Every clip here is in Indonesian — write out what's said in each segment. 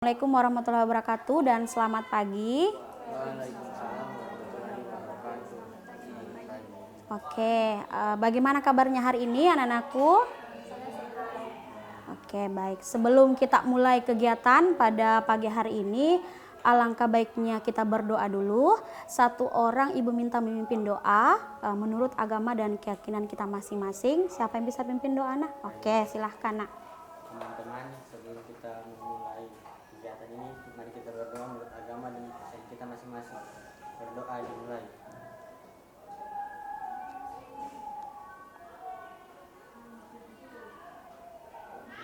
Assalamualaikum warahmatullahi wabarakatuh dan selamat pagi. Oke, bagaimana kabarnya hari ini anak-anakku? Oke, baik. Sebelum kita mulai kegiatan pada pagi hari ini, alangkah baiknya kita berdoa dulu. Satu orang ibu minta memimpin doa menurut agama dan keyakinan kita masing-masing. Siapa yang bisa pimpin doa, nak? Oke, silahkan, nak. Teman-teman, sebelum kita memulai kegiatan ini, mari kita berdoa menurut agama dan keyakinan kita masing-masing. Berdoa dimulai.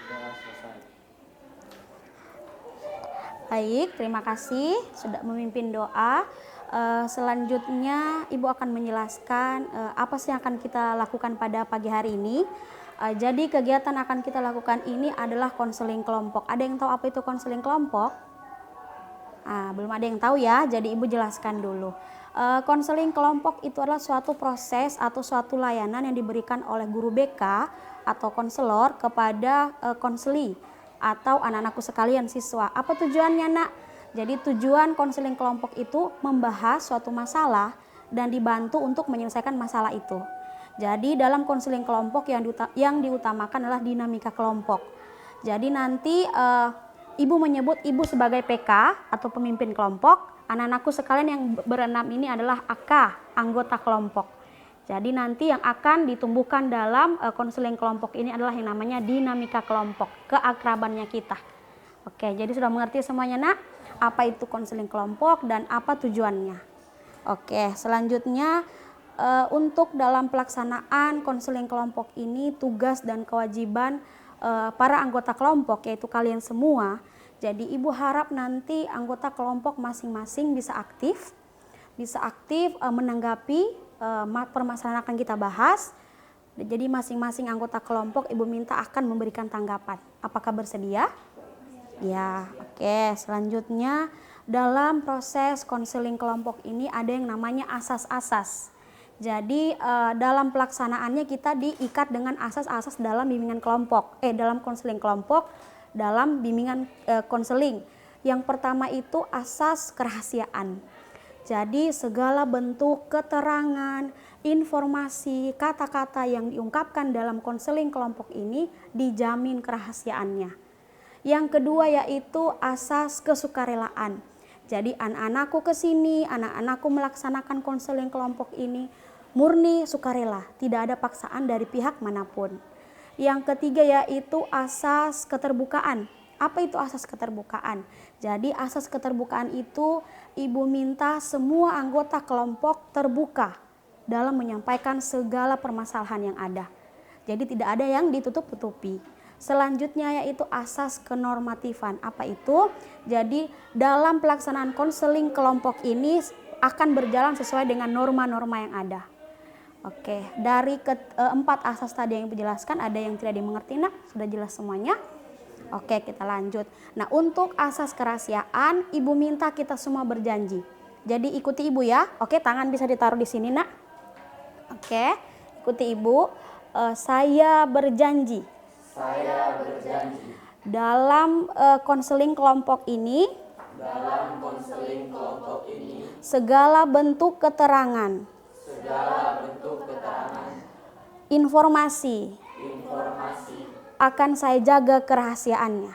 Doa selesai. Baik, terima kasih sudah memimpin doa. Selanjutnya Ibu akan menjelaskan apa sih yang akan kita lakukan pada pagi hari ini. Jadi kegiatan akan kita lakukan ini adalah konseling kelompok. Ada yang tahu apa itu konseling kelompok? Belum ada yang tahu ya, jadi Ibu jelaskan dulu. Konseling kelompok itu adalah suatu proses atau suatu layanan yang diberikan oleh guru BK atau konselor kepada konseli atau anak-anakku sekalian siswa. Apa tujuannya, nak? Jadi tujuan konseling kelompok itu membahas suatu masalah dan dibantu untuk menyelesaikan masalah itu. Jadi dalam konseling kelompok yang diutamakan adalah dinamika kelompok. Jadi nanti Ibu menyebut Ibu sebagai PK atau pemimpin kelompok. Anak-anakku sekalian yang berenam ini adalah AK, anggota kelompok. Jadi nanti yang akan ditumbuhkan dalam konseling kelompok ini adalah yang namanya dinamika kelompok, keakrabannya kita. Oke, jadi sudah mengerti semuanya, nak? Apa itu konseling kelompok dan apa tujuannya? Oke, selanjutnya untuk dalam pelaksanaan konseling kelompok ini tugas dan kewajiban para anggota kelompok yaitu kalian semua. Jadi Ibu harap nanti anggota kelompok masing-masing bisa aktif menanggapi permasalahan akan kita bahas. Jadi masing-masing anggota kelompok Ibu minta akan memberikan tanggapan. Apakah bersedia? Ya, oke. Selanjutnya dalam proses konseling kelompok ini ada yang namanya asas-asas. Jadi dalam pelaksanaannya kita diikat dengan asas-asas dalam bimbingan kelompok, dalam konseling kelompok, dalam bimbingan konseling. Yang pertama itu asas kerahasiaan. Jadi segala bentuk keterangan, informasi, kata-kata yang diungkapkan dalam konseling kelompok ini dijamin kerahasiaannya. Yang kedua yaitu asas kesukarelaan. Jadi anak-anakku kesini, anak-anakku melaksanakan konseling kelompok ini murni sukarela, tidak ada paksaan dari pihak manapun. Yang ketiga yaitu asas keterbukaan. Apa itu asas keterbukaan? Jadi asas keterbukaan itu Ibu minta semua anggota kelompok terbuka dalam menyampaikan segala permasalahan yang ada. Jadi tidak ada yang ditutup-tutupi. Selanjutnya yaitu asas kenormatifan. Apa itu? Jadi dalam pelaksanaan konseling kelompok ini akan berjalan sesuai dengan norma-norma yang ada. Oke, dari keempat asas tadi yang Ibu jelaskan, ada yang tidak dimengerti, nak? Sudah jelas semuanya? Oke, kita lanjut. Nah, untuk asas kerahasiaan, Ibu minta kita semua berjanji. Jadi ikuti Ibu ya. Oke, tangan bisa ditaruh di sini, nak. Oke, ikuti Ibu. Saya berjanji. Saya berjanji Dalam konseling kelompok ini, segala bentuk keterangan, informasi akan saya jaga kerahasiaannya.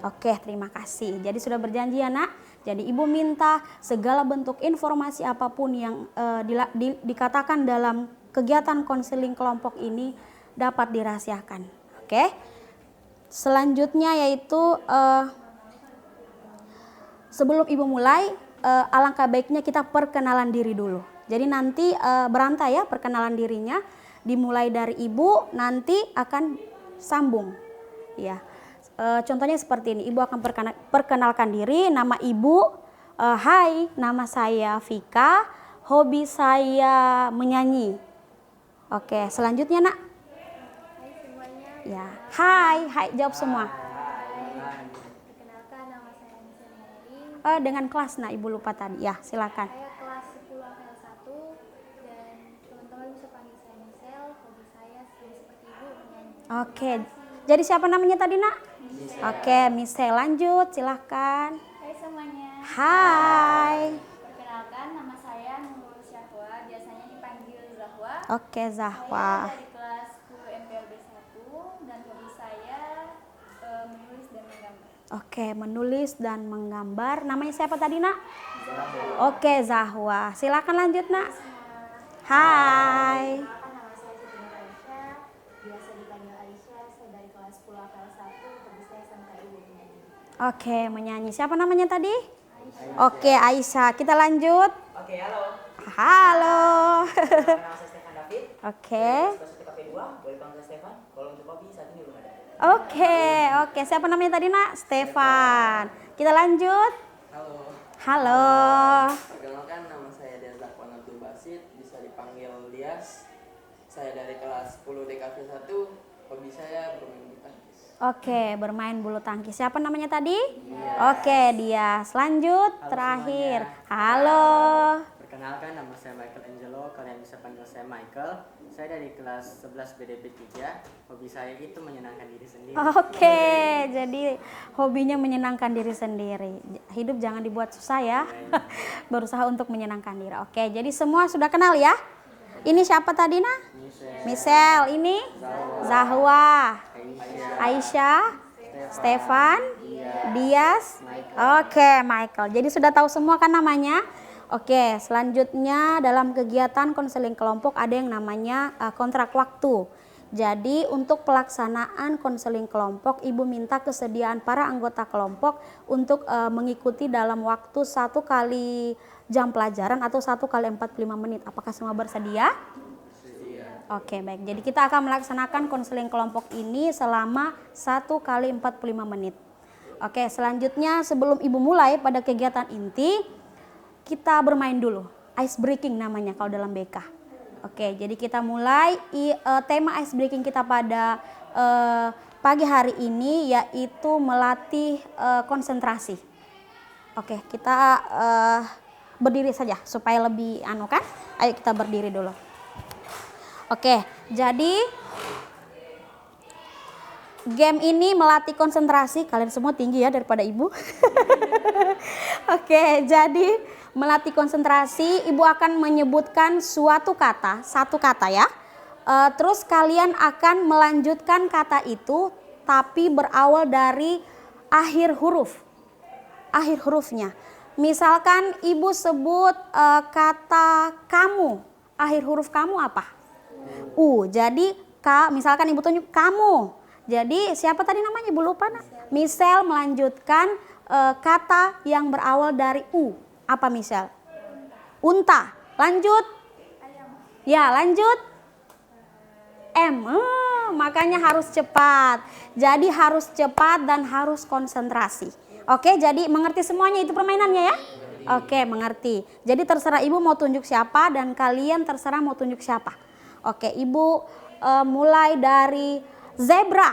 Oke, terima kasih. Jadi sudah berjanji ya, nak? Jadi Ibu minta segala bentuk informasi apapun yang dikatakan dalam kegiatan konseling kelompok ini dapat dirahasiakan. Oke. Selanjutnya yaitu sebelum Ibu mulai, alangkah baiknya kita perkenalan diri dulu. Jadi nanti berantai ya perkenalan dirinya. Dimulai dari Ibu, nanti akan sambung. Ya, contohnya seperti ini. Ibu akan perkenalkan diri. Nama Ibu, hai, nama saya Vika. Hobi saya menyanyi. Oke, selanjutnya, nak. Hai semuanya. Ya, hai, jawab semua. Perkenalkan, nama saya Anissa Mary. Dengan kelas, nah Ibu lupa tadi. Ya, silakan. Saya kelas 10 angkatan 1 dan teman-teman bisa panggil saya Michelle. Hobi saya seperti ibu menyanyi. Oke, jadi siapa namanya tadi, nak? Oke, Michelle lanjut, silahkan. Hai semuanya. Hai. Perkenalkan, nama saya Nurul Syahwa, biasanya dipanggil Zahwa. Oke, Saya Zahwa. dari kelas 10 MPLB 1 dan hobi saya menulis dan menggambar. Oke, menulis dan menggambar. Namanya siapa tadi, Nak? Oke, Zahwa. Silakan lanjut, Nak. Hai. Perkenalkan, nama saya Siti Nur Aisyah, biasa dipanggil Aisyah. Saya dari kelas 10 APL 1, hobi saya sampai ibu menyanyi. Oke, menyanyi. Siapa namanya tadi? Oke, Aisyah. Kita lanjut. Oke, halo. Halo. Nama saya Stefan David. Oke. Kelas KP 2, boleh panggil Stefan. Kalau untuk hobi saat ini belum ada. Oke. Siapa namanya tadi, Nak? Stefan. Kita lanjut. Halo, Halo. perkenalkan nama saya Dezak Abdul Basit, bisa dipanggil Dias. Saya dari kelas 10 DKV 1, hobi saya bermain bulu tangkis. Oke, bermain bulu tangkis. Siapa namanya tadi? Oke, dia. Lanjut, Halo terakhir. semuanya. Halo. Perkenalkan, nama saya Michael Angelo, kalian bisa panggil saya Michael. Saya dari kelas 11 BDP 3. Hobi saya itu menyenangkan diri sendiri. Oke, jadi hobinya menyenangkan diri sendiri. Hidup jangan dibuat susah ya. Berusaha untuk menyenangkan diri. Oke, jadi semua sudah kenal ya? Ini siapa tadi, Nah? Michelle. Ini Zahwa. Aisyah. Stefan. Dias. Oke, Michael. Jadi sudah tahu semua kan namanya? Oke, selanjutnya dalam kegiatan konseling kelompok ada yang namanya kontrak waktu. Jadi untuk pelaksanaan konseling kelompok, Ibu minta kesediaan para anggota kelompok untuk mengikuti dalam waktu 1 kali jam pelajaran atau 1 kali 45 menit. Apakah semua bersedia? Oke, baik. Jadi kita akan melaksanakan konseling kelompok ini selama 1 kali 45 menit. Oke, selanjutnya sebelum Ibu mulai pada kegiatan inti, kita bermain dulu. Ice breaking namanya kalau dalam BK. Oke, jadi kita mulai. Tema ice breaking kita pada pagi hari ini yaitu melatih konsentrasi. Oke, kita berdiri saja supaya lebih kan? Ayo kita berdiri dulu. Oke, jadi game ini melatih konsentrasi. Kalian semua tinggi ya daripada Ibu. Oke, jadi melatih konsentrasi, Ibu akan menyebutkan suatu kata, satu kata ya. Terus kalian akan melanjutkan kata itu tapi berawal dari akhir hurufnya. Misalkan Ibu sebut kata kamu, akhir huruf kamu apa? Jadi misalkan Ibu tunjuk kamu. Jadi siapa tadi namanya? Ibu lupa. Michelle melanjutkan kata yang berawal dari U. Apa Michelle? Unta. Lanjut. Ya, lanjut. M. Makanya harus cepat. Jadi harus cepat dan harus konsentrasi. Oke, jadi mengerti semuanya itu permainannya ya? Oke, mengerti. Jadi terserah Ibu mau tunjuk siapa dan kalian terserah mau tunjuk siapa. Oke, Ibu mulai dari zebra.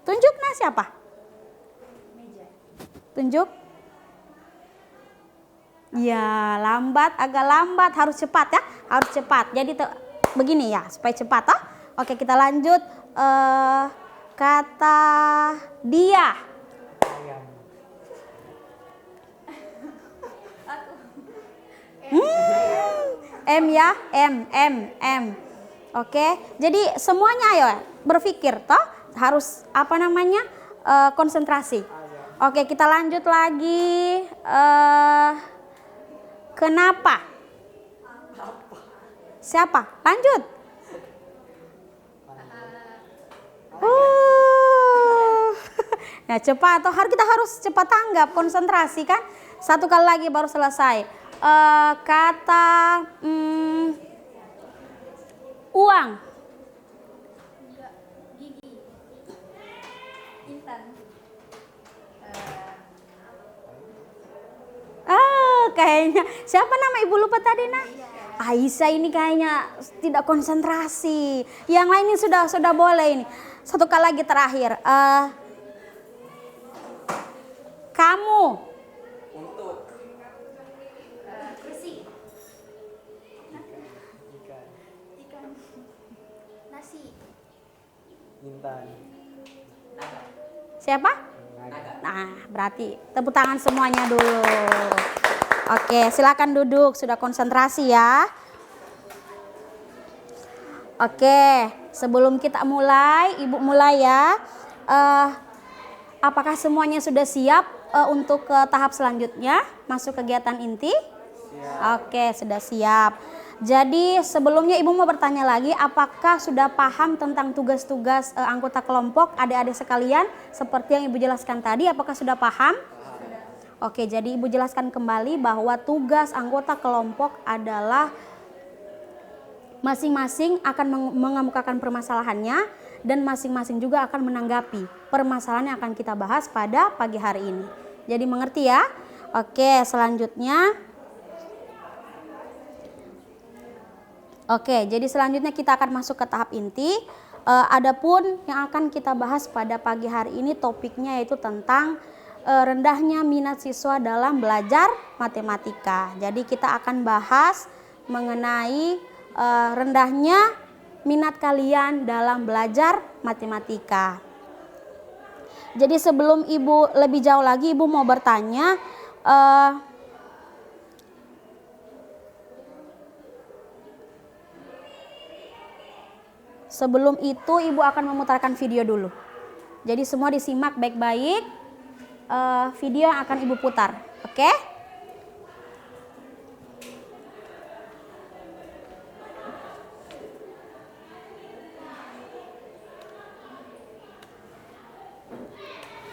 Tunjuk siapa? Tunjuk. Ya, agak lambat, harus cepat ya, harus cepat. Jadi begini ya, supaya cepat. Oke, kita lanjut. Kata dia. M ya, M. Oke, jadi semuanya ayo berpikir harus konsentrasi. Oke, kita lanjut lagi. Kenapa? Siapa? Lanjut. Nah, cepat kita harus cepat tanggap, konsentrasi kan? 1 kali lagi baru selesai. Kata uang. Gigi. Intan. Kayaknya siapa nama Ibu lupa tadi Aisyah ini kayaknya tidak konsentrasi. Yang lain ini sudah boleh ini. 1 kali lagi terakhir. Kamu. Untuk Kursi. Ikan. Nasi. Intan. Siapa? Nah, berarti tepuk tangan semuanya dulu. Oke, silakan duduk. Sudah konsentrasi ya. Oke, sebelum kita mulai, Ibu mulai ya. Apakah semuanya sudah siap untuk ke tahap selanjutnya? Masuk kegiatan inti? Oke, sudah siap. Jadi sebelumnya Ibu mau bertanya lagi, apakah sudah paham tentang tugas-tugas anggota kelompok adik-adik sekalian seperti yang Ibu jelaskan tadi? Apakah sudah paham? Oke, jadi Ibu jelaskan kembali bahwa tugas anggota kelompok adalah masing-masing akan mengemukakan permasalahannya dan masing-masing juga akan menanggapi permasalahan yang akan kita bahas pada pagi hari ini. Jadi mengerti ya? Oke, selanjutnya. Oke, jadi selanjutnya kita akan masuk ke tahap inti. Adapun yang akan kita bahas pada pagi hari ini topiknya yaitu tentang rendahnya minat siswa dalam belajar matematika. Jadi kita akan bahas mengenai rendahnya minat kalian dalam belajar matematika. Jadi sebelum Ibu lebih jauh lagi, Ibu mau bertanya, sebelum itu Ibu akan memutarkan video dulu. Jadi semua disimak baik-baik video yang akan Ibu putar. Oke?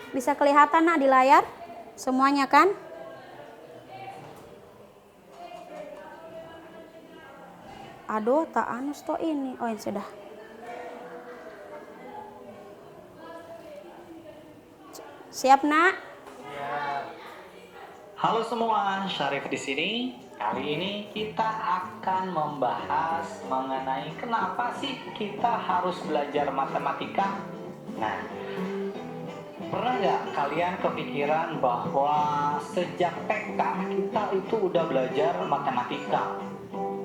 Bisa kelihatan nak di layar? Semuanya kan? Aduh, tak anus toh ini. Oh, ini sudah. Siap, Nak? Halo semua, Syarif di sini. Kali ini kita akan membahas mengenai kenapa sih kita harus belajar matematika. Nah, pernah nggak kalian kepikiran bahwa sejak TK kita itu udah belajar matematika?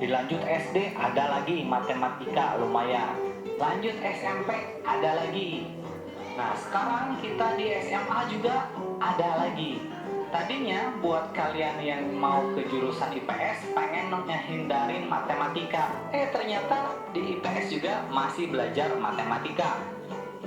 Dilanjut SD ada lagi matematika lumayan. Lanjut SMP ada lagi. Nah, sekarang kita di SMA juga ada lagi. Tadinya buat kalian yang mau ke jurusan IPS pengen ngehindarin matematika. Ternyata di IPS juga masih belajar matematika.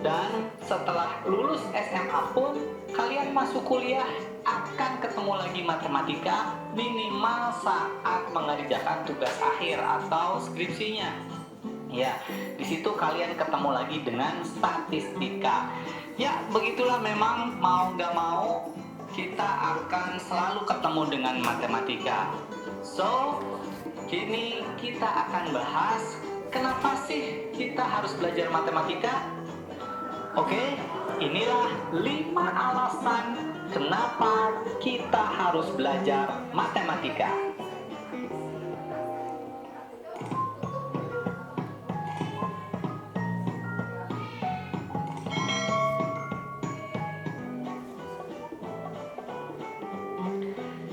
Dan setelah lulus SMA pun kalian masuk kuliah akan ketemu lagi matematika minimal saat mengerjakan tugas akhir atau skripsinya. Ya, di situ kalian ketemu lagi dengan statistika. Ya, begitulah memang mau nggak mau kita akan selalu ketemu dengan matematika. So, kini kita akan bahas kenapa sih kita harus belajar matematika? Oke, inilah 5 alasan kenapa kita harus belajar matematika.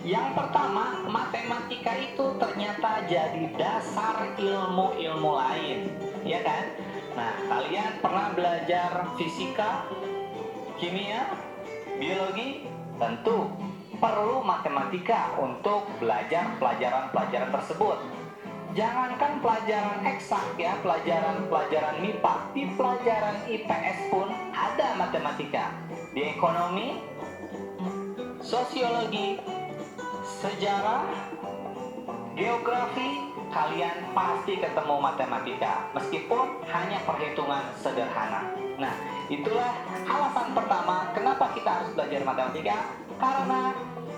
Yang pertama, matematika itu ternyata jadi dasar ilmu-ilmu lain, ya kan? Nah, kalian pernah belajar fisika, kimia, biologi? Tentu perlu matematika untuk belajar pelajaran-pelajaran tersebut. Jangankan pelajaran eksak ya, pelajaran MIPA, di pelajaran IPS pun ada matematika. Di ekonomi, sosiologi, sejarah, geografi, kalian pasti ketemu matematika, meskipun hanya perhitungan sederhana. Nah, itulah alasan pertama kenapa kita harus belajar matematika, karena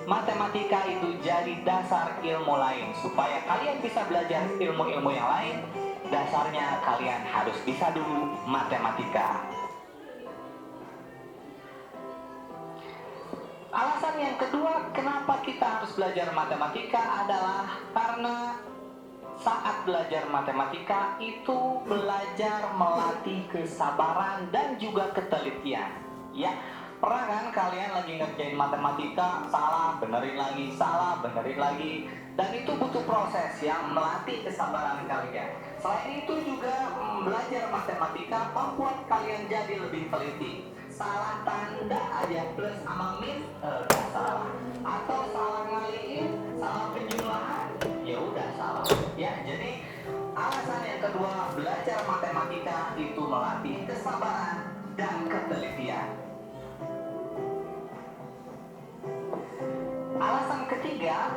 matematika itu jadi dasar ilmu lain. Supaya kalian bisa belajar ilmu-ilmu yang lain, dasarnya kalian harus bisa dulu matematika. Alasan yang kedua kenapa kita harus belajar matematika adalah karena saat belajar matematika itu belajar melatih kesabaran dan juga ketelitian. Ya, pernah kan kalian lagi ngerjain matematika, salah, benerin lagi, dan itu butuh proses yang melatih kesabaran kalian. Selain itu juga belajar matematika membuat kalian jadi lebih teliti. salah tanda aja plus sama min udah salah, atau salah ngaliin sama penjumlahan ya udah salah ya. Jadi alasan yang kedua, belajar matematika itu melatih kesabaran dan ketelitian. Alasan ketiga,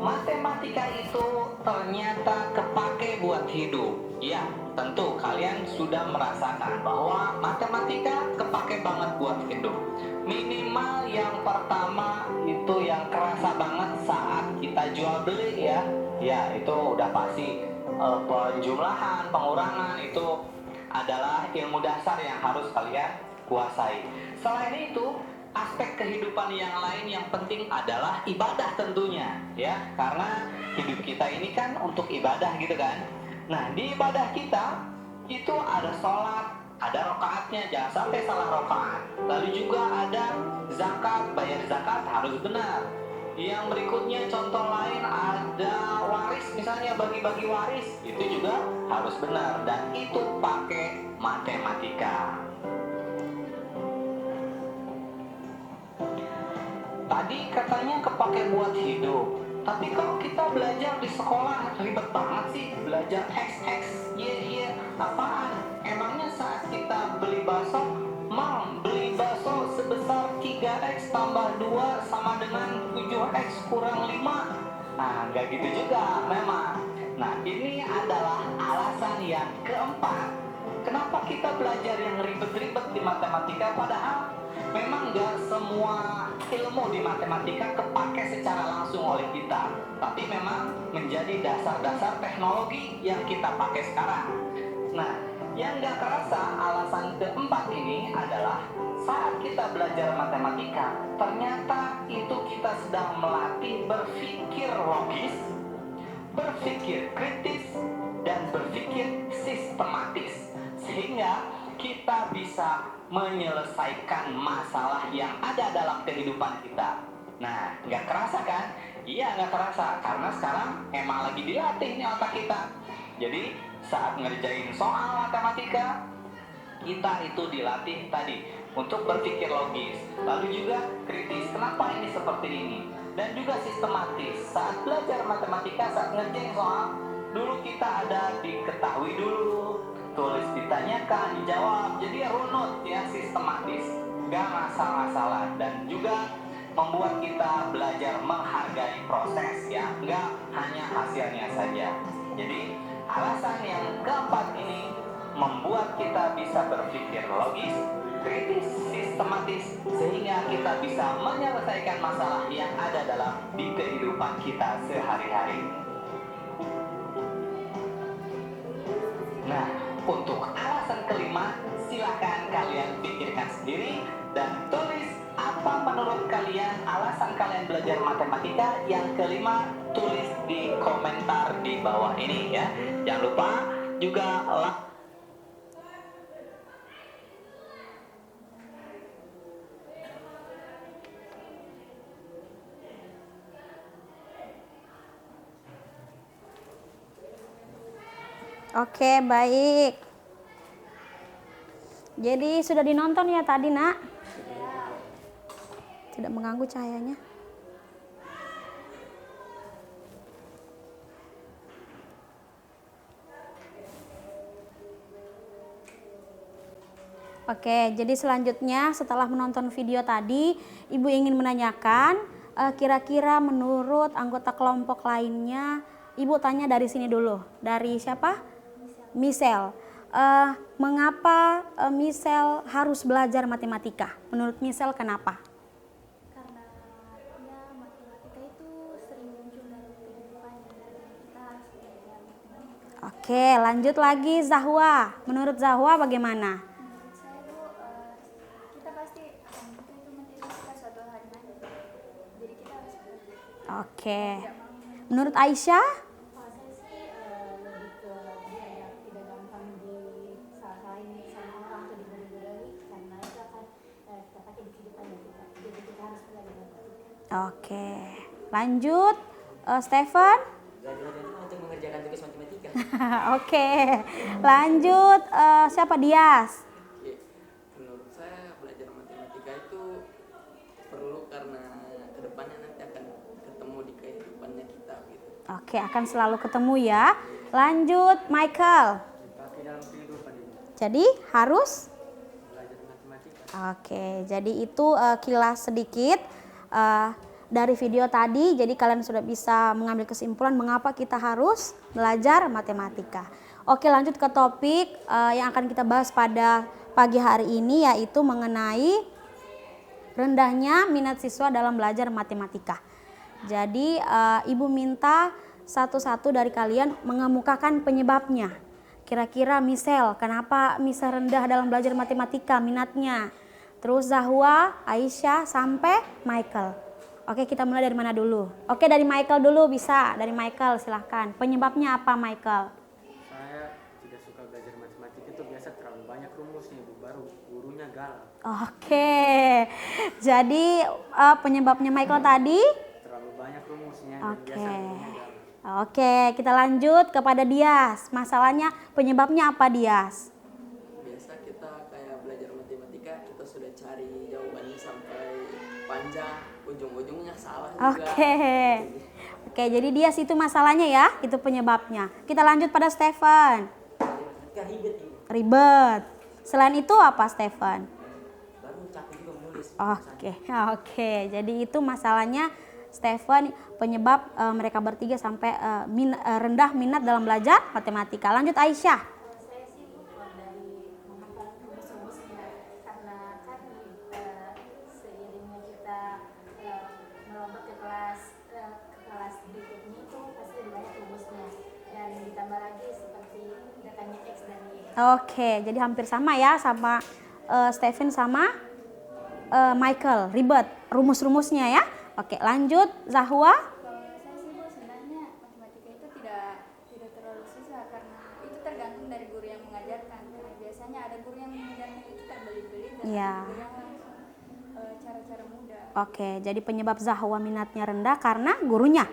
matematika itu ternyata kepake buat hidup. Ya, tentu kalian sudah merasakan bahwa matematika kepake banget buat hidup. Minimal yang pertama itu yang kerasa banget saat kita jual beli ya. Ya, itu udah pasti penjumlahan, pengurangan itu adalah ilmu dasar yang harus kalian kuasai. Selain itu, aspek kehidupan yang lain yang penting adalah ibadah tentunya ya, karena hidup kita ini kan untuk ibadah gitu kan. Nah, di ibadah kita itu ada sholat, ada rokaatnya, jangan sampai salah rokaat. Lalu juga ada zakat, bayar zakat harus benar. Yang berikutnya contoh lain ada waris, misalnya bagi-bagi waris, itu juga harus benar, dan itu pakai matematika. Tadi katanya kepake buat hidup, tapi kalau kita belajar di sekolah ribet banget sih, belajar X, Y, apaan? Emangnya saat kita beli bakso, beli bakso sebesar 3X tambah 2 sama dengan 7X kurang 5? Nah, nggak gitu juga memang. Nah, ini adalah alasan yang keempat, kenapa kita belajar yang ribet-ribet di matematika, padahal memang nggak semua ilmu di matematika kepake secara langsung oleh kita, tapi memang menjadi dasar-dasar teknologi yang kita pakai sekarang. Nah, yang nggak kerasa alasan keempat ini adalah saat kita belajar matematika, ternyata itu kita sedang melatih berpikir logis, berpikir kritis, dan berpikir sistematis, sehingga kita bisa menyelesaikan masalah yang ada dalam kehidupan kita. Nah, nggak kerasa kan? Iya, nggak kerasa, karena sekarang emang lagi dilatih nih otak kita. Jadi, saat ngerjain soal matematika, kita itu dilatih tadi untuk berpikir logis, lalu juga kritis, kenapa ini seperti ini, dan juga sistematis. Saat belajar matematika, saat ngerjain soal, dulu kita ada diketahui dulu, tulis ditanyakan, dijawab, jadi runut ya, sistematis, gak masalah-masalah, dan juga membuat kita belajar menghargai proses ya, gak hanya hasilnya saja. Jadi alasan yang keempat ini membuat kita bisa berpikir logis, kritis, sistematis, sehingga kita bisa menyelesaikan masalah yang ada dalam di kehidupan kita sehari-hari. Nah, untuk alasan kelima, silakan kalian pikirkan sendiri dan tulis apa menurut kalian alasan kalian belajar matematika. Yang kelima, tulis di komentar di bawah ini ya. Jangan lupa juga Oke, baik. Jadi sudah dinonton ya tadi, Nak? Tidak mengganggu cahayanya. Oke, jadi selanjutnya setelah menonton video tadi, Ibu ingin menanyakan, kira-kira menurut anggota kelompok lainnya, Ibu tanya dari sini dulu. Dari siapa? Michelle. Mengapa Michelle harus belajar matematika? Menurut Michelle kenapa? Karena ya matematika itu sering muncul dalam kehidupan, jadi kita harus belajar matematika. Oke, lanjut lagi Zahwa. Menurut Zahwa bagaimana? Menurut saya Bu, kita pasti matematika itu materi kita suatu hari nanti, jadi kita harus belajar. Oke. Menurut Aisyah? Kalau saya sih lebih ke biar tidak gampang disalahin sama orang atau dibodoh-bodohi, karena itu akan kita pakai di kehidupan kita. Jadi kita harus belajar matematika. Oke. Lanjut Stephen? Belajar itu untuk mengerjakan tugas matematika. Oke. Lanjut siapa? Dias? Menurut saya belajar kedepannya nanti akan ketemu di kehidupannya kita gitu. Oke, akan selalu ketemu ya. Lanjut, Michael. dipakai dalam kehidupan ini. Jadi harus. Belajar matematika. Oke, jadi itu kilas sedikit dari video tadi. Jadi kalian sudah bisa mengambil kesimpulan mengapa kita harus belajar matematika. Oke, lanjut ke topik yang akan kita bahas pada pagi hari ini, yaitu mengenai rendahnya minat siswa dalam belajar matematika. Jadi Ibu minta satu-satu dari kalian mengemukakan penyebabnya. Kira-kira Misel, kenapa Misel rendah dalam belajar matematika minatnya? Terus Zahwa, Aisyah, sampai Michael. Oke, kita mulai dari mana dulu? Oke, dari Michael dulu bisa. Dari Michael silahkan. Penyebabnya apa Michael? Saya tidak suka belajar matematika, itu biasa terlalu banyak rumusnya, Bu. Baru gurunya galak. Oke, jadi penyebabnya Michael tadi? Terlalu banyak rumusnya dan Oke. biasa gurunya galak. Oke, kita lanjut kepada Dias. Masalahnya penyebabnya apa Dias? Biasa kita kayak belajar matematika, kita sudah cari jawabannya sampai panjang, ujung-ujungnya salah juga. Oke, jadi Dias itu masalahnya ya, itu penyebabnya. Kita lanjut pada Stefan. Matematika ribet ini. Ribet. Selain itu apa Stefan? Baru capek juga menulis. Oke. Jadi itu masalahnya Stefan, penyebab mereka bertiga sampai rendah minat dalam belajar matematika. Lanjut Aisyah. Saya sih dari menghafal rumus-rumusnya, karena kan seiringnya kita melompat ke kelas berikutnya itu pasti lebih banyak rumusnya, dan ditambah lagi seperti datangnya X dan Y. Oke, jadi hampir sama ya sama Stephen sama Michael. Ribet rumus-rumusnya ya. Oke, lanjut Zahwa. Kalau saya sih Bu, sebenarnya matematika itu tidak terlalu susah karena itu tergantung dari guru yang mengajarkan. Karena biasanya ada guru yang mengajarkan itu terbelit-belit dan Iya. ada guru yang langsung cara-cara mudah. Oke, jadi penyebab Zahwa minatnya rendah karena gurunya.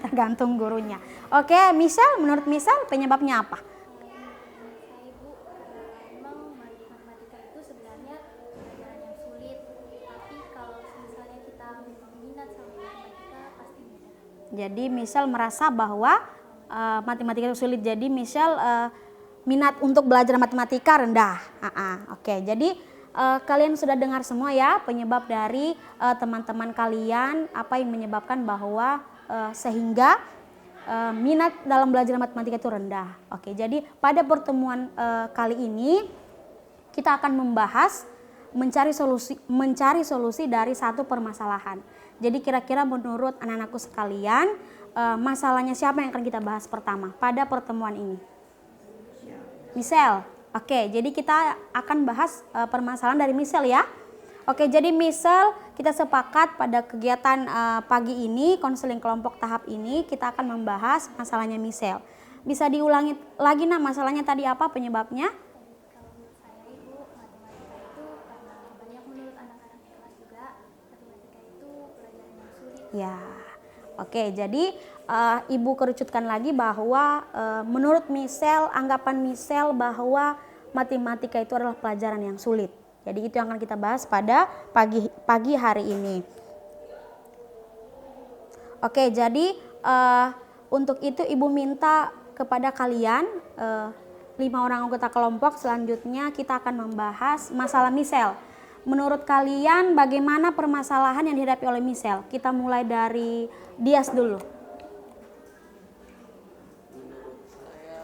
Tergantung gurunya. Oke, Misal, menurut Misal penyebabnya apa? Saya Ibu, memang matematika itu sebenarnya pelajaran yang sulit. Tapi kalau misalnya kita memang minat sama matematika pasti mudah. Jadi Misal merasa bahwa matematika itu sulit. Jadi Misal minat untuk belajar matematika rendah. Oke, jadi kalian sudah dengar semua ya penyebab dari teman-teman kalian apa yang menyebabkan bahwa sehingga minat dalam belajar matematika itu rendah. Oke, jadi pada pertemuan kali ini kita akan membahas mencari solusi dari satu permasalahan. Jadi kira-kira menurut anak-anakku sekalian, masalahnya siapa yang akan kita bahas pertama pada pertemuan ini? Misel. Oke, jadi kita akan bahas permasalahan dari Misel ya. Oke, jadi Misel, kita sepakat pada kegiatan pagi ini, konseling kelompok tahap ini, kita akan membahas masalahnya Misel. Bisa diulangi lagi masalahnya tadi apa penyebabnya? Kalau menurut saya Ibu, matematika itu karena banyak menurut anak-anak kelas juga, matematika itu pelajaran yang sulit. Ya, oke. Jadi Ibu kerucutkan lagi bahwa menurut Misel, anggapan Misel bahwa matematika itu adalah pelajaran yang sulit. Jadi itu yang akan kita bahas pada pagi hari ini. Oke, jadi untuk itu Ibu minta kepada kalian 5 orang anggota kelompok, selanjutnya kita akan membahas masalah Misel. Menurut kalian bagaimana permasalahan yang dihadapi oleh Misel? Kita mulai dari Dias dulu. Menurut saya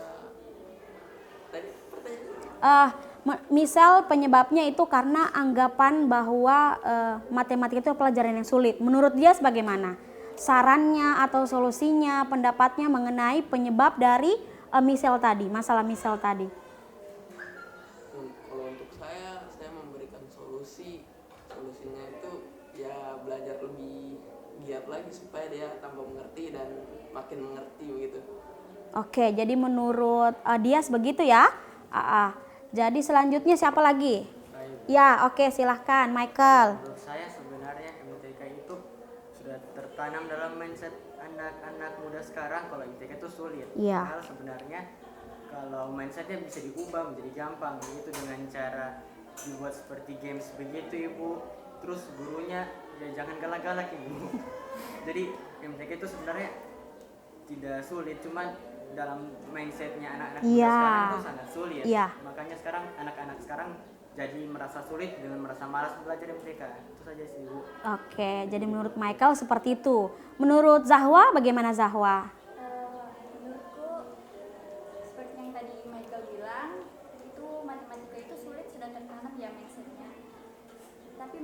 tadi pertanyaan Misal penyebabnya itu karena anggapan bahwa matematika itu pelajaran yang sulit. Menurut dia bagaimana? Sarannya atau solusinya, pendapatnya mengenai penyebab dari Misel tadi, masalah Misel tadi. kalau untuk saya memberikan solusinya itu ya belajar lebih giat lagi supaya dia tambah mengerti dan makin mengerti begitu. Oke, jadi menurut Dias begitu ya. Jadi selanjutnya siapa lagi? Ya, oke, silahkan Michael. Menurut saya sebenarnya MTK itu sudah tertanam dalam mindset anak-anak muda sekarang kalau MTK itu sulit. Iya. Padahal sebenarnya kalau mindsetnya bisa diubah menjadi gampang, yaitu dengan cara dibuat seperti games begitu Ibu. terus gurunya ya jangan galak-galak ibu. Jadi MTK itu sebenarnya tidak sulit, cuman dalam mindsetnya anak-anak muda Iya. sekarang itu sangat sulit. Iya. Makanya sekarang anak-anak sekarang jadi merasa sulit dengan merasa malas belajar MTK. Itu saja sih ibu. Oke, jadi menurut Michael seperti itu. Menurut Zahwa bagaimana Zahwa? Menurutku seperti yang tadi Michael bilang, itu matematika itu sulit sudah tertanam ya mindsetnya. Tapi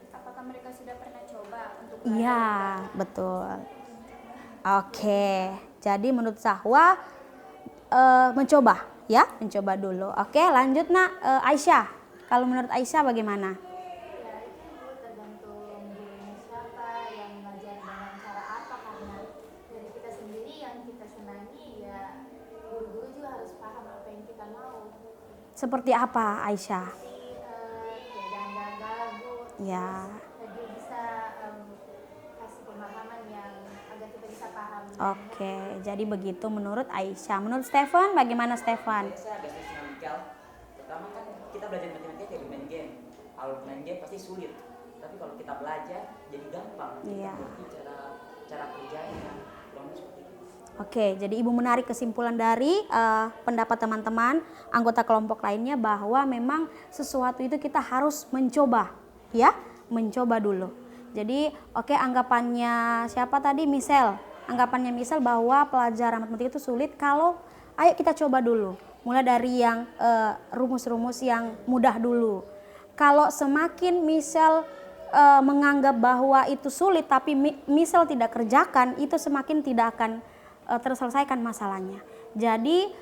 apakah mereka sudah pernah coba untuk belajar? Iya, betul. Oke, jadi menurut Zahwa mencoba ya, mencoba dulu. Oke, lanjut nak Aisyah. Kalau menurut Aisyah bagaimana? Ya itu tergantung gurunya siapa, yang mengajar dengan cara apa, karena dari kita sendiri yang kita senangi ya guru-guru juga harus paham apa yang kita mau. Seperti apa Aisyah? Jadi ya jangan galak Bu, Ya. lebih bisa kasih pemahaman yang agar kita bisa paham. Oke, jadi begitu menurut Aisyah. Menurut Stefan bagaimana Stefan? Saya agak setuju dengan Mikael. Pertama kan kita belajar matematika kayak main game. Kalau main game pasti sulit. Tapi kalau kita belajar jadi gampang. Iya. Kita ngerti cara kerjanya. Kurang lebih seperti itu. Oke, jadi Ibu menarik kesimpulan dari pendapat teman-teman anggota kelompok lainnya bahwa memang sesuatu itu kita harus mencoba, ya, mencoba dulu. Jadi, oke, anggapannya siapa tadi? Michelle. Anggapannya Michelle bahwa pelajaran matematika itu sulit kalau ayo kita coba dulu. Mulai dari yang rumus-rumus yang mudah dulu. Kalau semakin Michelle menganggap bahwa itu sulit tapi Michelle tidak kerjakan, itu semakin tidak akan terselesaikan masalahnya. Jadi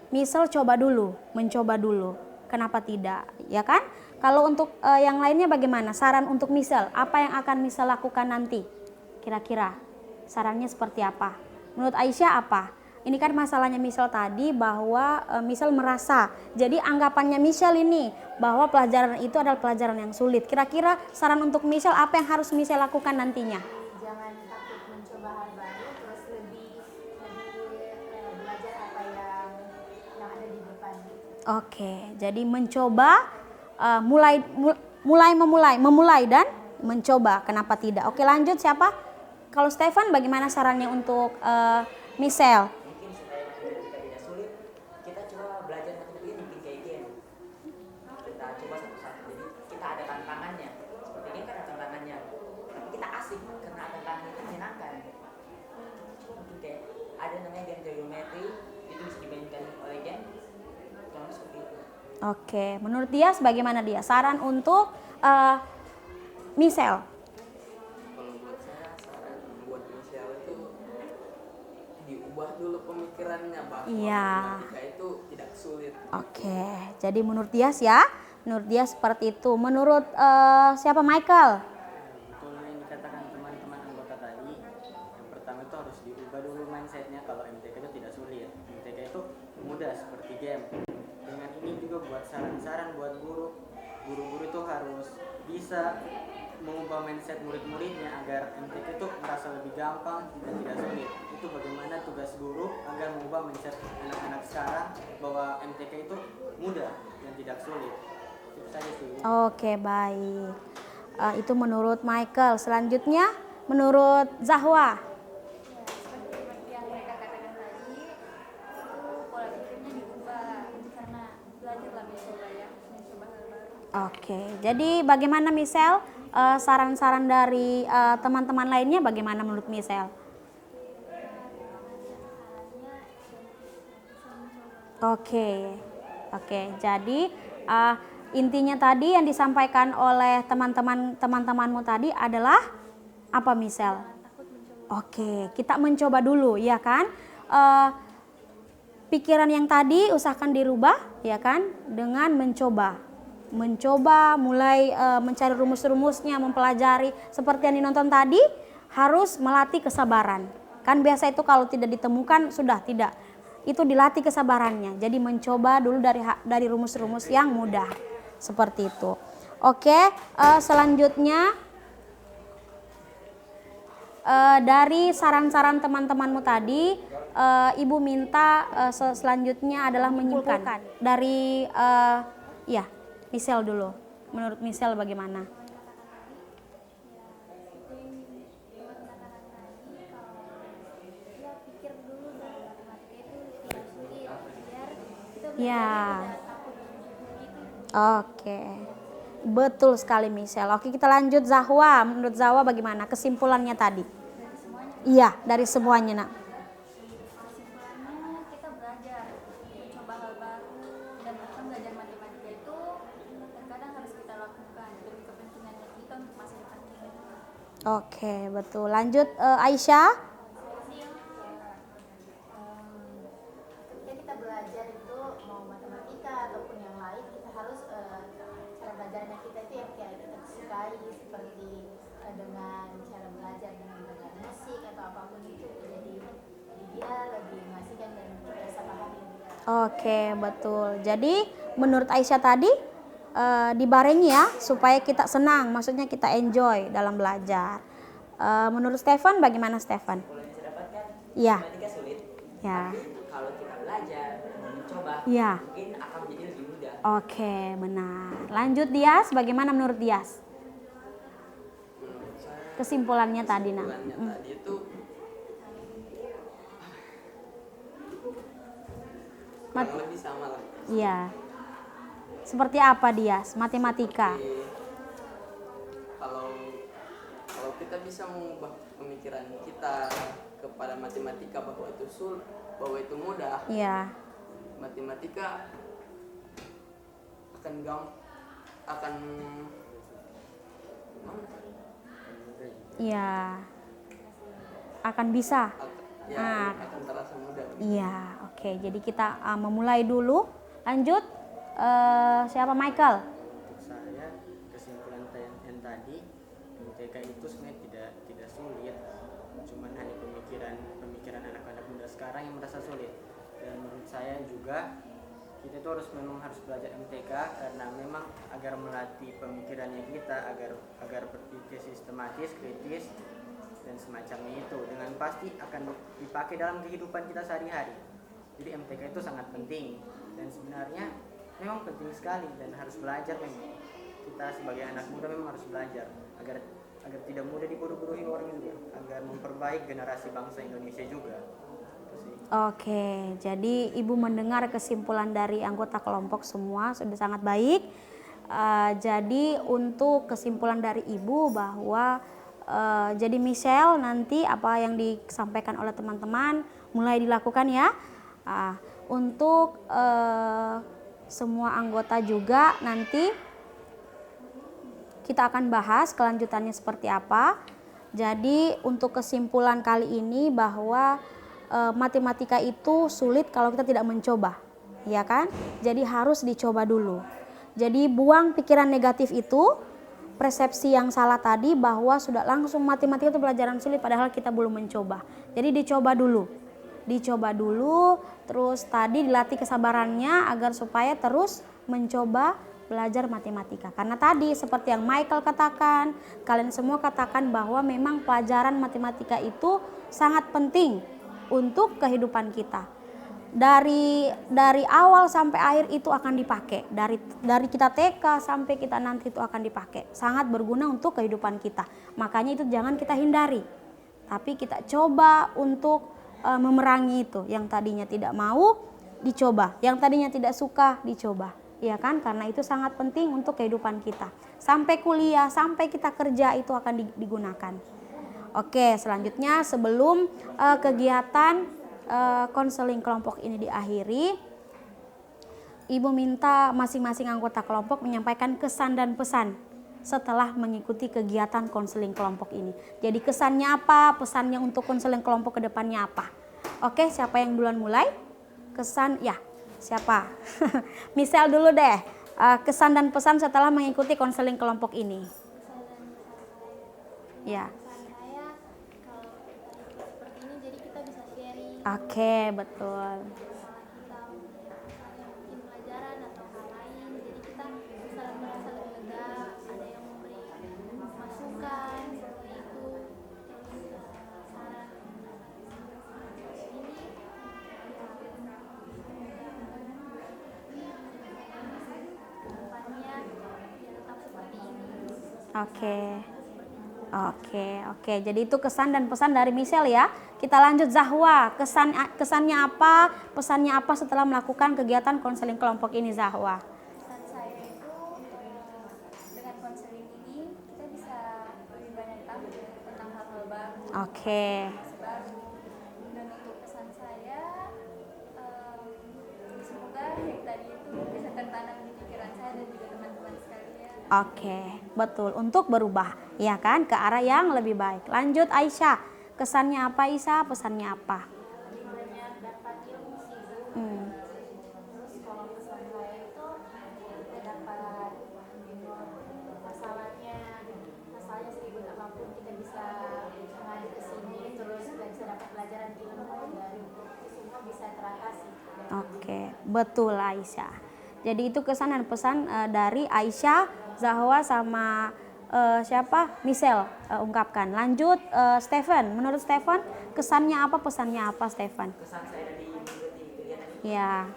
Michelle coba dulu, mencoba dulu. Kenapa tidak? Ya kan? Kalau untuk yang lainnya bagaimana? Saran untuk Michelle, apa yang akan Michelle lakukan nanti? Kira-kira sarannya seperti apa? Menurut Aisyah apa? Ini kan masalahnya Michelle tadi bahwa Michelle merasa, jadi anggapannya Michelle ini bahwa pelajaran itu adalah pelajaran yang sulit. Kira-kira saran untuk Michelle apa yang harus Michelle lakukan nantinya? Jangan takut mencoba hal baru, terus lebih belajar apa yang ada di depan. Oke, jadi mencoba, memulai dan mencoba. Kenapa tidak? Oke, lanjut siapa? Kalau Stefan, bagaimana sarannya untuk Michelle? Mungkin supaya matematika tidak sulit, kita coba belajar matematika mungkin kayak game. Kita coba satu-satu. Jadi kita ada tantangannya. Seperti game kan ada tantangannya. Tapi kita asik karena tantangannya itu menyenangkan. Mungkin kayak ada namanya game trigonometri, itu bisa dimainkan oleh game. Kurang seperti itu. Oke, menurut dia bagaimana dia? Saran untuk Michelle? Kalau buat saya saran buat Michelle itu diubah dulu pemikirannya bahwa Iya. matematika itu tidak sulit. Oke, jadi menurut dia ya, menurut dia seperti itu. Menurut siapa Michael? Betul yang dikatakan teman-teman anggota tadi. Yang pertama itu harus diubah dulu mindsetnya kalau MTK itu tidak sulit. MTK itu mudah seperti game. Dengan ini juga buat saran-saran buat guru-guru itu harus bisa mengubah mindset murid-muridnya agar MTK itu merasa lebih gampang dan tidak sulit. Itu bagaimana tugas guru agar mengubah mindset anak-anak sekarang bahwa MTK itu mudah dan tidak sulit. Itu saja sih. Oke, baik. Itu menurut Michael. Selanjutnya menurut Zahwa. Ya, seperti yang mereka katakan tadi, itu pola pikirnya diubah karena belajarlah mencoba ya, mencoba hal baru. Oke, jadi bagaimana Michelle? Saran-saran dari teman-teman lainnya bagaimana menurut Michelle? Oke. Jadi intinya tadi yang disampaikan oleh teman-temanmu tadi adalah apa, Michelle? Oke, kita mencoba dulu, ya kan? Pikiran yang tadi usahakan dirubah, ya kan? Dengan mencoba mulai mencari rumus-rumusnya, mempelajari. Seperti yang dinonton tadi, harus melatih kesabaran. Kan biasa itu kalau tidak ditemukan sudah tidak. Itu dilatih kesabarannya. Jadi mencoba dulu dari rumus-rumus yang mudah. Seperti itu. Oke, selanjutnya dari saran-saran teman-temanmu tadi, Ibu minta selanjutnya adalah menyimpulkan dari Michelle dulu. Menurut Michelle bagaimana? Pikir dulu dari matematika itu tidak sulit biar kita Ya. tidak takut gitu. Oke. Betul sekali Michelle. Oke, kita lanjut Zahwa. Menurut Zahwa bagaimana kesimpulannya tadi? Iya, dari semuanya, Nak. Kesimpulannya kita belajar mencoba hal baru dan bahkan belajar matematika itu terkadang harus kita lakukan demi kepentingannya kita untuk masa depan kita. Oke, betul. Lanjut Aisyah. Ketika kita belajar itu mau matematika ataupun yang lain, kita harus cara belajarnya kita itu yang kayak kita sukai, seperti dengan cara belajar dengan musik atau apapun itu, jadi dia lebih mengasihkan dan kita bisa pahami lebih dalam. Oke, betul. Jadi menurut Aisyah tadi dibarengi ya supaya kita senang, maksudnya kita enjoy dalam belajar. Menurut Stefan bagaimana Stefan? Kalau yang saya dapatkan, Iya. matematika sulit. Ya. Tapi kalau kita belajar, mencoba, Iya. mungkin akan menjadi lebih mudah. Oke, benar. Lanjut Dias, bagaimana menurut Dias? Menurut saya Kesimpulannya tadi, Nak. kesimpulannya tadi itu kurang lebih sama lah. Iya. Seperti apa Dias? Matematika. Jadi, kalau kita bisa mengubah pemikiran kita kepada matematika bahwa bahwa itu mudah, Iya. matematika akan Iya. Akan bisa. ya akan terasa mudah. Iya, oke. Jadi kita memulai dulu. Lanjut. Siapa Michael? Untuk saya kesimpulan yang tadi MTK itu sebenarnya tidak sulit, cuman hanya pemikiran anak-anak muda sekarang yang merasa sulit. Dan menurut saya juga kita itu memang harus belajar MTK karena memang agar melatih pemikirannya kita agar berpikir sistematis, kritis dan semacamnya itu dengan pasti akan dipakai dalam kehidupan kita sehari-hari. Jadi MTK itu sangat penting dan sebenarnya memang penting sekali dan harus belajar memang. Kita sebagai anak muda memang harus belajar agar tidak mudah dibodoh-bodohi orang juga, agar memperbaik generasi bangsa Indonesia juga. Itu sih. Oke, jadi Ibu mendengar kesimpulan dari anggota kelompok semua sudah sangat baik. Jadi untuk kesimpulan dari Ibu bahwa jadi Michelle nanti apa yang disampaikan oleh teman-teman mulai dilakukan ya. Untuk semua anggota juga nanti kita akan bahas kelanjutannya seperti apa. Jadi untuk kesimpulan kali ini bahwa matematika itu sulit kalau kita tidak mencoba, ya kan? Jadi harus dicoba dulu. Jadi buang pikiran negatif itu, persepsi yang salah tadi bahwa sudah langsung matematika itu pelajaran sulit padahal kita belum mencoba. Jadi dicoba dulu. Terus tadi dilatih kesabarannya agar supaya terus mencoba belajar matematika. Karena tadi seperti yang Michael katakan, kalian semua katakan bahwa memang pelajaran matematika itu sangat penting untuk kehidupan kita. Dari awal sampai akhir itu akan dipakai. Dari kita TK sampai kita nanti itu akan dipakai. Sangat berguna untuk kehidupan kita. Makanya itu jangan kita hindari. Tapi kita coba untuk memerangi itu. Yang tadinya tidak mau dicoba, yang tadinya tidak suka dicoba. Ya kan? Karena itu sangat penting untuk kehidupan kita. Sampai kuliah, sampai kita kerja itu akan digunakan. Oke, selanjutnya sebelum kegiatan konseling kelompok ini diakhiri, Ibu minta masing-masing anggota kelompok menyampaikan kesan dan pesan setelah mengikuti kegiatan konseling kelompok ini. Jadi kesannya apa, pesannya untuk konseling kelompok ke depannya apa. Oke, siapa yang duluan mulai? Kesan, ya siapa? Michelle dulu deh, kesan dan pesan setelah mengikuti konseling kelompok ini. Ya. Saya kalau seperti ini jadi kita bisa sharing Oke, betul. kita mungkin pelajaran atau hal lain, jadi kita bisa merasa lebih lega, ada yang memberi masukan seperti itu, terus saran ini depannya ya tetap Oke. Oke. Jadi itu kesan dan pesan dari Michelle ya. Kita lanjut Zahwa. Kesannya apa? Pesannya apa setelah melakukan kegiatan konseling kelompok ini, Zahwa? Pesan saya itu dengan konseling ini kita bisa lebih banyak tahu tentang hal-hal baru. Oke. Baru. Dan untuk pesan saya, semoga yang tadi itu bisa tertanam di pikiran saya dan juga teman-teman sekalian. Oke, betul. Untuk berubah, ya kan, ke arah yang lebih baik. Lanjut Aisyah. Kesannya apa Aisyah? Pesannya apa? lebih banyak dapat ilmu sih Bu. Terus kalau pesan saya itu kita dapat masalahnya sedikit apapun kita bisa mengadu ke sini, terus bisa dapat pelajaran ilmu dan itu semua bisa teratasi. Oke, betul Aisyah. Jadi itu kesan dan pesan dari Aisyah, Zahwa sama siapa? Michelle ungkapkan. Lanjut Stephen. Menurut Stephen, kesannya apa, pesannya apa Stephen? Kesan saya dari mengikuti kegiatan ini, Ya.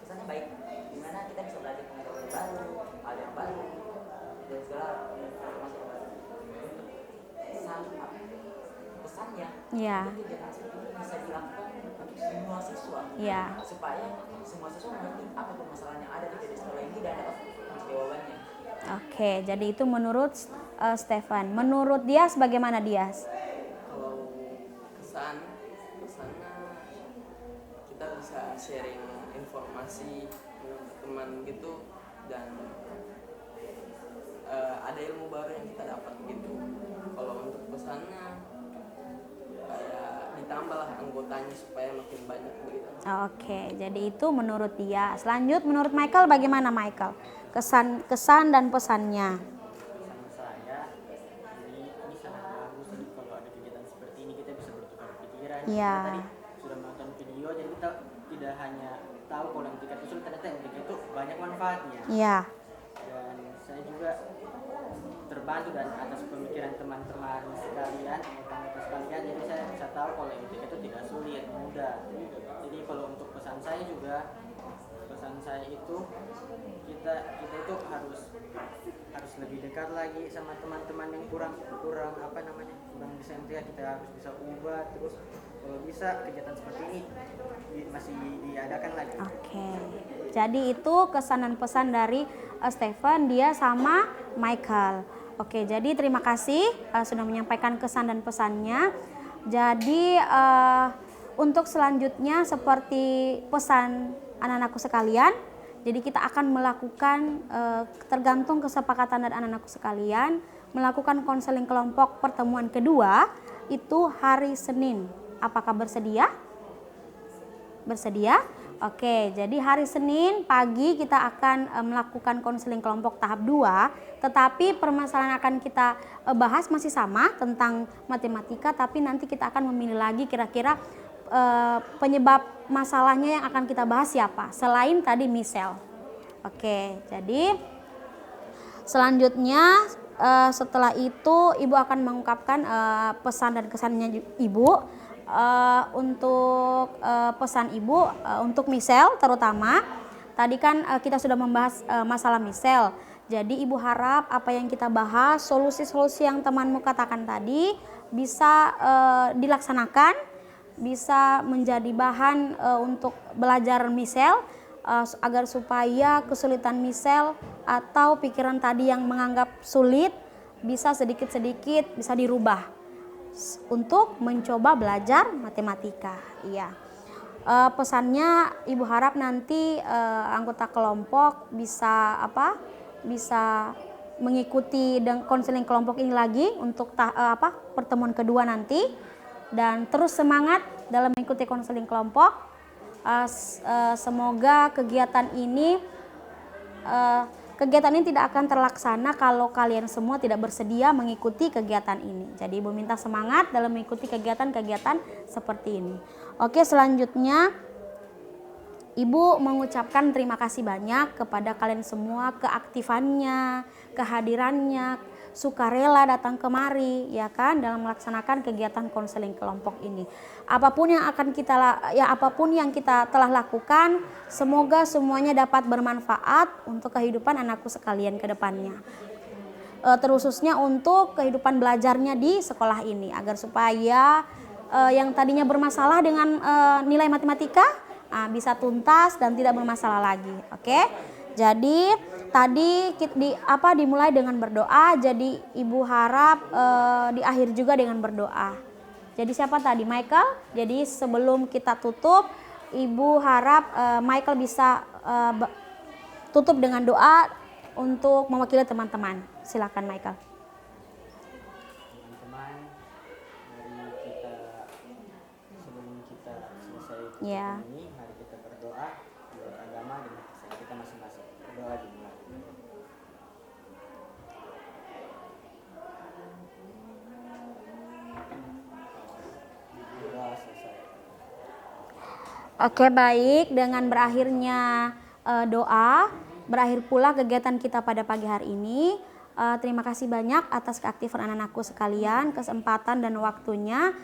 kesannya baik, dimana kita bisa belajar pengetahuan baru, hal yang baru, dan segala informasi yang baru. Pesannya, Ya. kegiatan seperti ini bisa dilakukan untuk semua siswa, Ya. supaya semua siswa mengerti apa permasalahan yang ada di sekolah ini dan dapat jawabannya. Oke, jadi itu menurut Stefan. Menurut Dias bagaimana Dias? Kalau kesannya kita bisa sharing informasi dengan teman gitu, dan ada ilmu baru yang kita dapat gitu. Kalau untuk pesannya kayak ditambahlah anggotanya supaya makin banyak begitu. Oke, jadi itu menurut Dias. Lanjut menurut Michael bagaimana Michael? Kesan dan pesannya. Sama saya, ini sangat bagus. Jadi kalau ada kegiatan seperti ini kita bisa bertukar pikiran. Iya. Kita tadi sudah menonton video, jadi kita tidak hanya tahu kalau MTK itu sulit, ternyata MTK itu banyak manfaatnya. Iya. Dan saya juga terbantu dan atas pemikiran teman-teman sekalian, anggota sekalian, jadi saya bisa tahu kalau MTK itu tidak sulit, mudah. Jadi kalau untuk pesan saya juga, pesan saya itu kita itu harus lebih dekat lagi sama teman-teman yang kurang bisa MTK, kita harus bisa ubah, terus kalau bisa kegiatan seperti ini masih diadakan lagi. Oke. Jadi itu kesan dan pesan dari Stephen, dia sama Michael. Oke, jadi terima kasih sudah menyampaikan kesan dan pesannya. Jadi untuk selanjutnya seperti pesan anak-anakku sekalian, jadi kita akan melakukan tergantung kesepakatan dari anak-anakku sekalian, melakukan konseling kelompok pertemuan kedua itu hari Senin. Apakah bersedia? Bersedia? Oke, jadi hari Senin pagi kita akan melakukan konseling kelompok tahap 2, tetapi permasalahan yang akan kita bahas masih sama tentang matematika, tapi nanti kita akan memilih lagi kira-kira penyebab masalahnya yang akan kita bahas siapa, selain tadi Michelle. Oke, jadi selanjutnya setelah itu Ibu akan mengungkapkan pesan dan kesannya Ibu. Untuk pesan Ibu untuk Michelle terutama tadi kan kita sudah membahas masalah Michelle, jadi Ibu harap apa yang kita bahas, solusi-solusi yang temanmu katakan tadi bisa dilaksanakan, bisa menjadi bahan untuk belajar Michelle, agar supaya kesulitan Michelle atau pikiran tadi yang menganggap sulit bisa sedikit-sedikit bisa dirubah untuk mencoba belajar matematika. Iya. Pesannya Ibu harap nanti anggota kelompok bisa bisa mengikuti konseling kelompok ini lagi untuk pertemuan kedua nanti, dan terus semangat dalam mengikuti konseling kelompok. Semoga kegiatan ini tidak akan terlaksana kalau kalian semua tidak bersedia mengikuti kegiatan ini. Jadi Ibu minta semangat dalam mengikuti kegiatan-kegiatan seperti ini. Oke, selanjutnya Ibu mengucapkan terima kasih banyak kepada kalian semua, keaktifannya, kehadirannya, sukarela datang kemari, ya kan, dalam melaksanakan kegiatan konseling kelompok ini. Apapun yang kita telah lakukan, semoga semuanya dapat bermanfaat untuk kehidupan anakku sekalian ke depannya. terkhususnya untuk kehidupan belajarnya di sekolah ini agar supaya yang tadinya bermasalah dengan nilai matematika bisa tuntas dan tidak bermasalah lagi. Oke. Jadi tadi dimulai dengan berdoa, jadi Ibu harap diakhiri juga dengan berdoa. Jadi siapa tadi? Michael. Jadi sebelum kita tutup, Ibu harap Michael bisa tutup dengan doa untuk mewakili teman-teman. Silakan Michael. Teman-teman, mari kita sebelum kita selesai Ya. ini, mari kita berdoa menurut agama dengan kepercayaan kita masing-masing. Berdoa dimulai. Berdoa selesai. Oke, baik, dengan berakhirnya doa, berakhir pula kegiatan kita pada pagi hari ini. Terima kasih banyak atas keaktifan anak-anakku sekalian, kesempatan dan waktunya.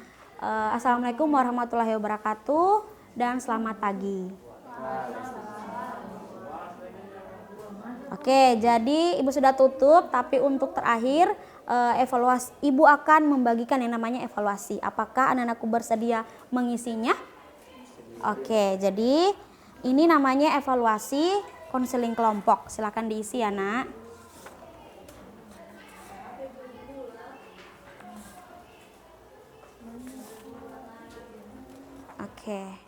Assalamualaikum warahmatullahi wabarakatuh dan selamat pagi. Oke, jadi Ibu sudah tutup, tapi untuk terakhir evaluasi, Ibu akan membagikan yang namanya evaluasi. Apakah anak-anakku bersedia mengisinya? Oke, jadi ini namanya evaluasi konseling kelompok. Silakan diisi ya, Nak. Oke.